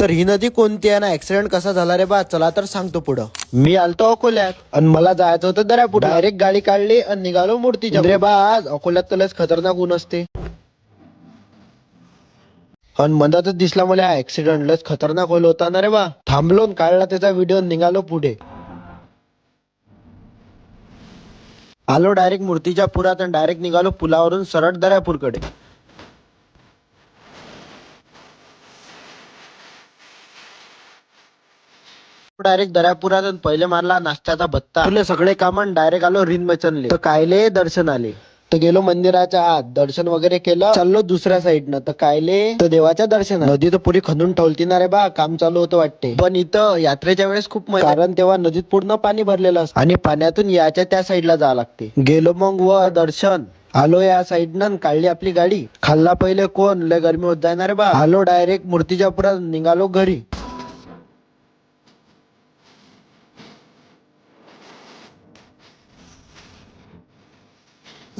तर ही नदी कोणती आहे ना, ऍक्सिडेंट कसा झाला रे बा, चला तर सांगतो पुढं. मी आलतो अकोल्यात आणि मला जायचं होतं दर्यापूर. डायरेक्ट गाडी काढली आणि निघालो मूर्तीच्या. रे बा आज अकोल्यात तर लयच खतरनाक ऊन असते. आणि मधातच दिसला मला ऍक्सिडेंट, लयच खतरनाक होईल होता ना रे बा. थांबलो आणि काढला त्याचा व्हिडिओ, निघालो पुढे. आलो डायरेक्ट मूर्तीच्या पुरात आणि डायरेक्ट निघालो पुलावरून सरळ दर्यापूरकडे. डायरेक्ट दर्यापुरात आणि पहिले मारला नाश्त्याचा भत्ता. तुले सगळे कामं डायरेक्ट आलो रिन मचनले. तर कायले दर्शन आले. तर गेलो मंदिराच्या आत, दर्शन वगैरे केलं, चाललो दुसऱ्या साईडनं. तर कायले तर देवाच्या दर्शन. नदी तर पुरी खणून ठेवती ना रे बा, काम चालू होतं वाटते. पण इथं यात्रेच्या वेळेस खूप मजा, कारण तेव्हा नदीत पूर्ण पाणी भरलेलं असतं आणि पाण्यातून याच्या त्या साईडला जावं लागते. गेलो मग व दर्शन आलो या साईडनं, काढली आपली गाडी. खाल्ला पहिले कोण, लय गरमी होत जाणार रे बा. आलो डायरेक्ट मूर्तीच्या पुरात, निघालो घरी.